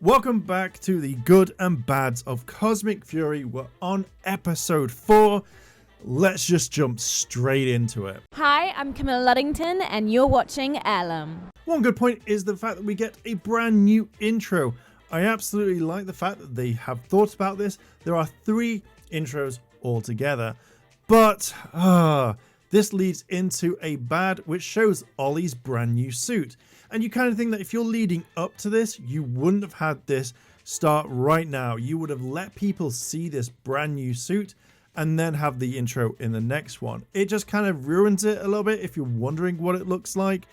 Welcome back to the good and bads of Cosmic Fury. We're on episode 4. Let's just jump straight into it. Hi, I'm Camilla Luddington, and you're watching Airlim. One good point is the fact that we get a brand new intro. I absolutely like the fact that they have thought about this. There are 3 intros altogether. But this leads into a bad, which shows Ollie's brand new suit. And you kind of think that if you're leading up to this, you wouldn't have had this start right now. You would have let people see this brand new suit and then have the intro in the next one. It just kind of ruins it a little bit if you're wondering what it looks like.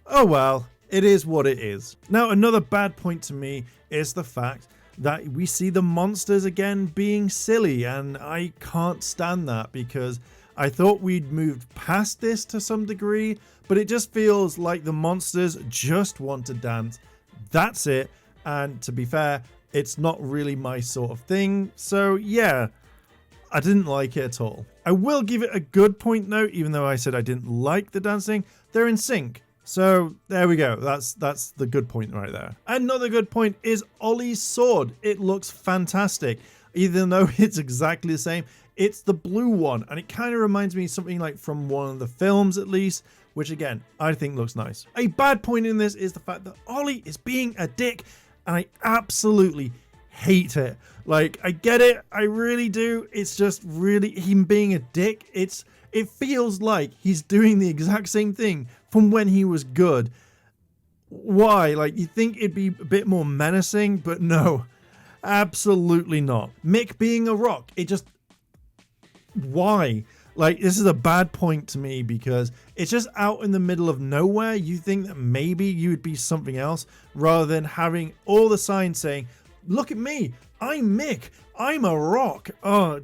Oh well, it is what it is. Now, another bad point to me is the fact that we see the monsters again being silly, and I can't stand that because I thought we'd moved past this to some degree, but it just feels like the monsters just want to dance. That's it. And to be fair, it's not really my sort of thing. So yeah, I didn't like it at all. I will give it a good point though, even though I said I didn't like the dancing. They're in sync. So there we go. That's the good point right there. Another good point is Ollie's sword. It looks fantastic. Even though it's exactly the same, it's the blue one, and it kind of reminds me of something like from one of the films at least, which again, I think looks nice. A bad point in this is the fact that Ollie is being a dick, and I absolutely hate it. Like, I get it, I really do. It's just really him being a dick. It feels like he's doing the exact same thing from when he was good. Why? Like, you think it'd be a bit more menacing, but no, absolutely not. Mick being a rock, it just... Why? Like, this is a bad point to me because it's just out in the middle of nowhere. You think that maybe you would be something else rather than having all the signs saying, look at me, I'm Mick, I'm a rock. Oh,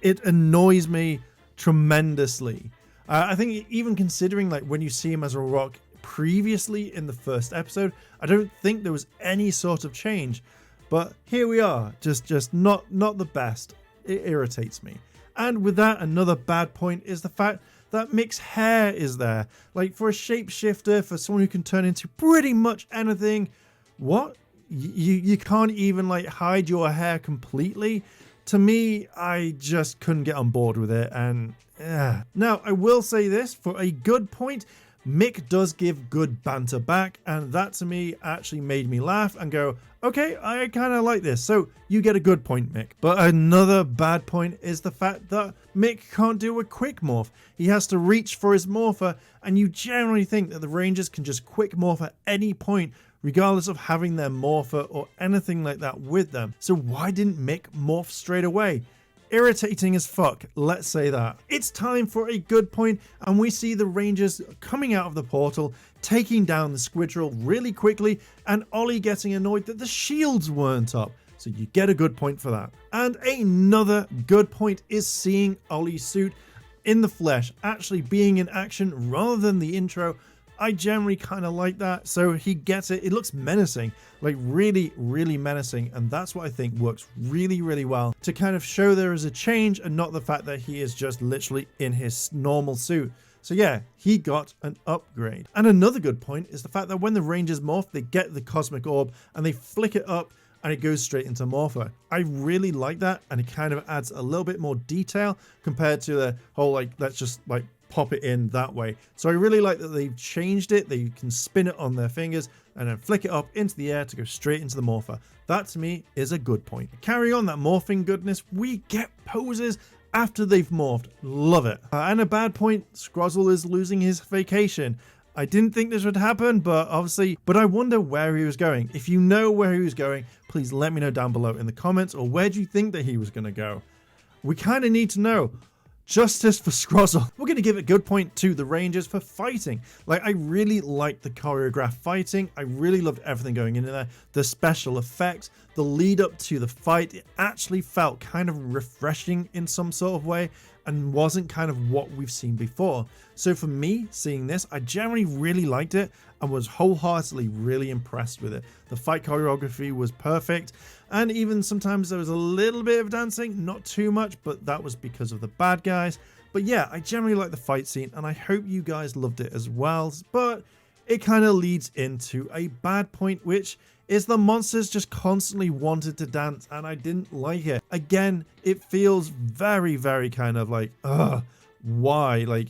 it annoys me tremendously. I think even considering like when you see him as a rock previously in the first episode, I don't think there was any sort of change, but here we are, just not the best. It irritates me. And with that, another bad point is the fact that Mick's hair is there. Like, for a shapeshifter, for someone who can turn into pretty much anything, what? You can't even like hide your hair completely? To me, I just couldn't get on board with it. And now, I will say this, for a good point, Mick does give good banter back, and that to me actually made me laugh and go, okay, I kind of like this. So you get a good point, Mick. But another bad point is the fact that Mick can't do a quick morph. He has to reach for his morpher, and you generally think that the Rangers can just quick morph at any point, regardless of having their morpher or anything like that with them. So why didn't Mick morph straight away? Irritating as fuck, let's say that. It's time for a good point, and we see the Rangers coming out of the portal, taking down the Squidrill really quickly, and Ollie getting annoyed that the shields weren't up. So you get a good point for that. And another good point is seeing Ollie's suit in the flesh, actually being in action rather than the intro. I generally kind of like that, so he gets it. It looks menacing, like really, really menacing, and that's what I think works really, really well to kind of show there is a change and not the fact that he is just literally in his normal suit. So yeah, he got an upgrade. And another good point is the fact that when the Rangers morph, they get the cosmic orb and they flick it up and it goes straight into Morpher. I really like that, and it kind of adds a little bit more detail compared to the whole like, let's just like pop it in that way. So I really like that they've changed it. They can spin it on their fingers and then flick it up into the air to go straight into the morpher. That to me is a good point. Carry on that morphing goodness, we get poses after they've morphed. Love it. And a bad point, Scrozzle is losing his vacation. I didn't think this would happen, but I wonder where he was going. If you know where he was going, please let me know down below in the comments, or where do you think that he was going to go? We kind of need to know. Justice for Scrozzle. We're going to give a good point to the Rangers for fighting. Like, I really liked the choreographed fighting. I really loved everything going into there. The special effects, the lead up to the fight, it actually felt kind of refreshing in some sort of way and wasn't kind of what we've seen before. So for me, seeing this, I generally really liked it and was wholeheartedly really impressed with it. The fight choreography was perfect, and even sometimes there was a little bit of dancing, not too much, but that was because of the bad guys. But yeah, I generally like the fight scene, and I hope you guys loved it as well. But it kind of leads into a bad point, which is the monsters just constantly wanted to dance, and I didn't like it. Again, it feels very, very kind of like, why? Like,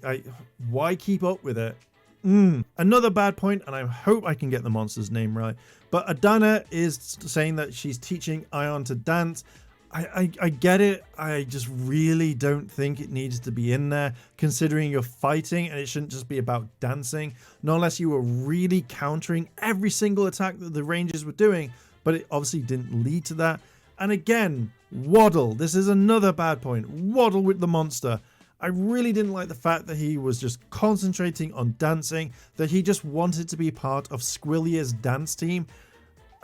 why keep up with it? Another bad point, and I hope I can get the monster's name right, but Adana is saying that she's teaching Ion to dance. I get it. I just really don't think it needs to be in there, considering you're fighting and it shouldn't just be about dancing, not unless you were really countering every single attack that the Rangers were doing, but it obviously didn't lead to that. And again, Waddle. This is another bad point. Waddle with the monster. I really didn't like the fact that he was just concentrating on dancing, that he just wanted to be part of Squillia's dance team.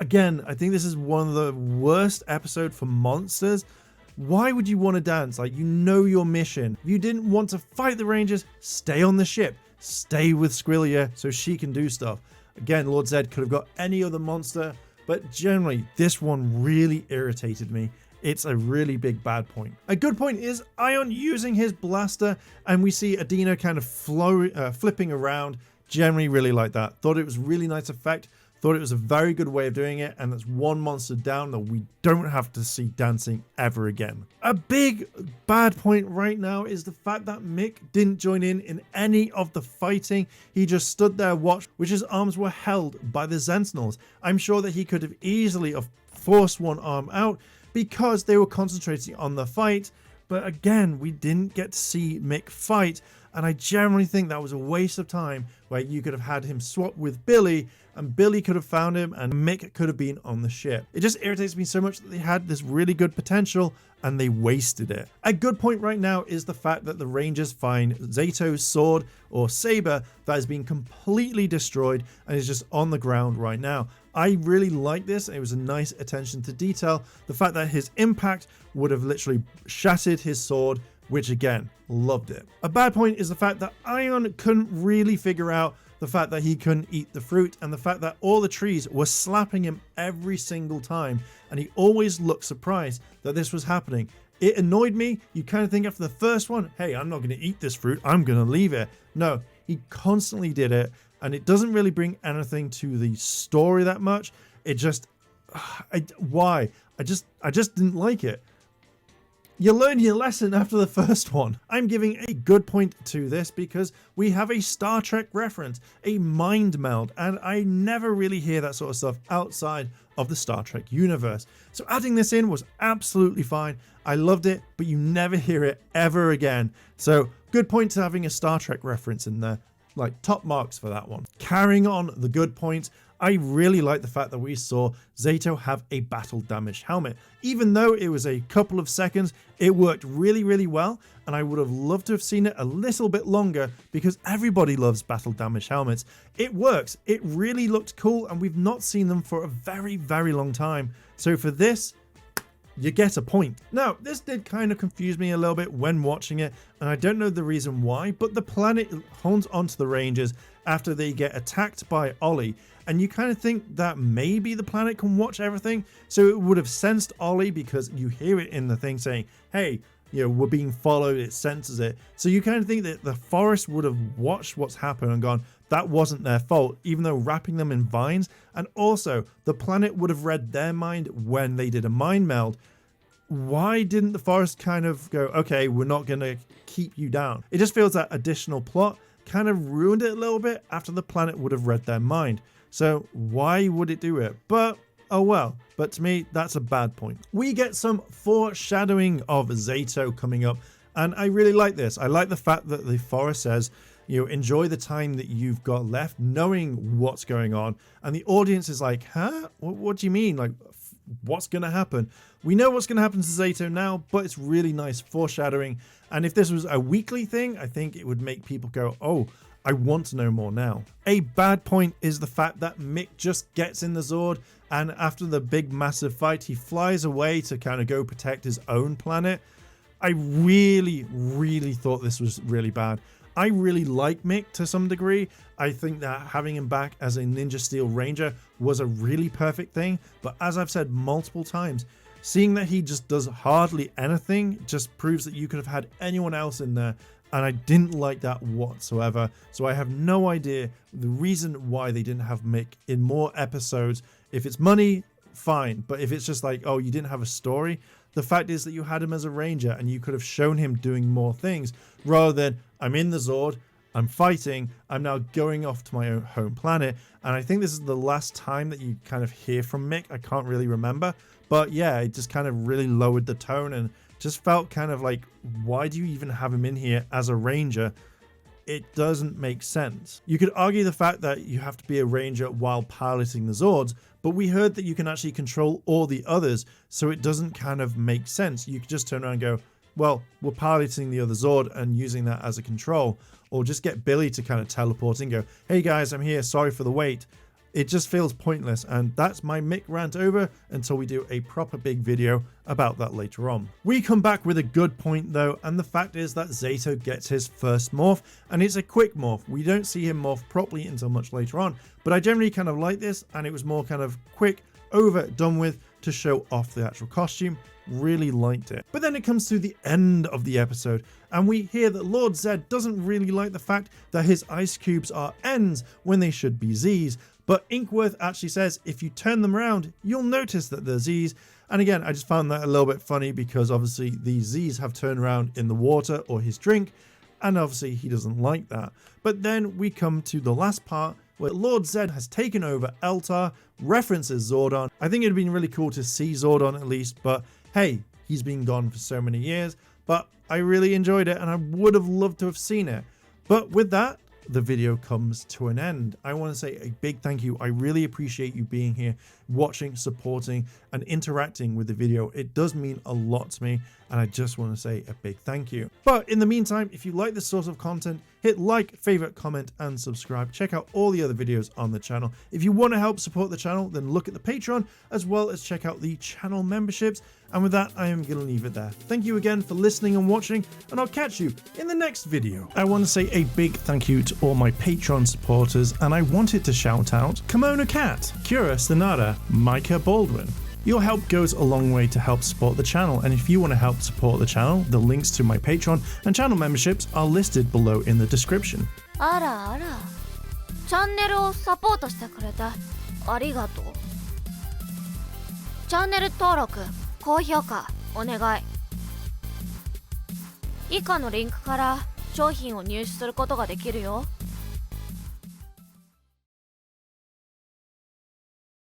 Again, I think this is one of the worst episodes for monsters. Why would you want to dance? Like, you know your mission. If you didn't want to fight the Rangers, stay on the ship. Stay with Squillia so she can do stuff. Again, Lord Zed could have got any other monster, but generally, this one really irritated me. It's a really big bad point. A good point is Ion using his blaster, and we see Adina kind of flipping around. Generally really like that. Thought it was really nice effect. Thought it was a very good way of doing it, and that's one monster down that we don't have to see dancing ever again. A big bad point right now is the fact that Mick didn't join in any of the fighting. He just stood there, watched, which his arms were held by the Sentinels. I'm sure that he could have easily forced one arm out because they were concentrating on the fight, but again, we didn't get to see Mick fight, and I generally think that was a waste of time where you could have had him swap with Billy, and Billy could have found him, and Mick could have been on the ship. It just irritates me so much that they had this really good potential, and they wasted it. A good point right now is the fact that the Rangers find Zato's sword, or saber, that has been completely destroyed, and is just on the ground right now. I really like this. It was a nice attention to detail. The fact that his impact would have literally shattered his sword, which again, loved it. A bad point is the fact that Ion couldn't really figure out the fact that he couldn't eat the fruit, and the fact that all the trees were slapping him every single time, and he always looked surprised that this was happening. It annoyed me. You kind of think after the first one, hey, I'm not going to eat this fruit, I'm going to leave it. No, he constantly did it, and it doesn't really bring anything to the story that much. It just, why? I just didn't like it. You learn your lesson after the first one. I'm giving a good point to this because we have a Star Trek reference, a mind meld, and I never really hear that sort of stuff outside of the Star Trek universe. So adding this in was absolutely fine. I loved it, but you never hear it ever again. So good point to having a Star Trek reference in there. Like, top marks for that one. Carrying on the good points, I really like the fact that we saw Zato have a battle damaged helmet. Even though it was a couple of seconds, it worked really, really well, and I would have loved to have seen it a little bit longer because everybody loves battle damaged helmets. It works. It really looked cool, and we've not seen them for a very, very long time. So for this, you get a point. Now, this did kind of confuse me a little bit when watching it, and I don't know the reason why, but the planet holds onto the Rangers after they get attacked by Ollie, and you kind of think that maybe the planet can watch everything, so it would have sensed Ollie because you hear it in the thing saying, hey, you know, we're being followed, it senses it. So you kind of think that the forest would have watched what's happened and gone, that wasn't their fault, even though wrapping them in vines. And also, the planet would have read their mind when they did a mind meld. Why didn't the forest kind of go, okay, we're not going to keep you down? It just feels that additional plot kind of ruined it a little bit after the planet would have read their mind. So why would it do it? But oh well. But to me, that's a bad point. We get some foreshadowing of Zato coming up, and I really like this. I like the fact that the forest says, you know, enjoy the time that you've got left, knowing what's going on. And the audience is like, huh? What do you mean? Like, what's going to happen? We know what's going to happen to Zato now, but it's really nice foreshadowing. And if this was a weekly thing, I think it would make people go, oh, I want to know more now. A bad point is the fact that Mick just gets in the Zord, and after the big massive fight, he flies away to kind of go protect his own planet. I really, really thought this was really bad. I really like Mick to some degree. I think that having him back as a Ninja Steel Ranger was a really perfect thing. But as I've said multiple times, seeing that he just does hardly anything just proves that you could have had anyone else in there and I didn't like that whatsoever. So I have no idea the reason why they didn't have Mick in more episodes. If it's money, fine, but if it's just like, oh, you didn't have a story, the fact is that you had him as a ranger and you could have shown him doing more things rather than, I'm in the Zord, I'm fighting, I'm now going off to my own home planet. And I think this is the last time that you kind of hear from Mick. I can't really remember, but yeah, it just kind of really lowered the tone and just felt kind of like, why do you even have him in here as a ranger? It doesn't make sense. You could argue the fact that you have to be a ranger while piloting the Zords, but we heard that you can actually control all the others, so it doesn't kind of make sense. You could just turn around and go, well, we're piloting the other Zord and using that as a control, or just get Billy to kind of teleport and go, hey guys, I'm here, sorry for the wait. It just feels pointless, and that's my Mick rant over until we do a proper big video about that later on. We come back with a good point though, and the fact is that Zato gets his first morph, and it's a quick morph. We don't see him morph properly until much later on, but I generally kind of like this, and it was more kind of quick, over, done with, to show off the actual costume. Really liked it. But then it comes to the end of the episode, and we hear that Lord Zed doesn't really like the fact that his ice cubes are N's when they should be Z's. But Inkworth actually says if you turn them around, you'll notice that they're Z's. And again, I just found that a little bit funny because obviously these Z's have turned around in the water or his drink, and obviously he doesn't like that. But then we come to the last part where Lord Zed has taken over Eltar, references Zordon. I think it'd been really cool to see Zordon at least, but hey, he's been gone for so many years, but I really enjoyed it and I would have loved to have seen it. But with that, the video comes to an end. I want to say a big thank you. I really appreciate you being here, watching, supporting, and interacting with the video. It does mean a lot to me, and I just want to say a big thank you. But in the meantime, if you like this sort of content, hit like, favorite, comment, and subscribe. Check out all the other videos on the channel. If you want to help support the channel, then look at the Patreon, as well as check out the channel memberships. And with that, I am going to leave it there. Thank you again for listening and watching, and I'll catch you in the next video. I want to say a big thank you to all my Patreon supporters, and I wanted to shout out Kimona Cat, Kira Stanada, Micah Baldwin. Your help goes a long way to help support the channel, and if you want to help support the channel, the links to my Patreon and channel memberships are listed below in the description. あらあら、チャンネルをサポートしてくれてありがとう。チャンネル登録、高評価お願い。以下のリンクから商品を入手することができるよ。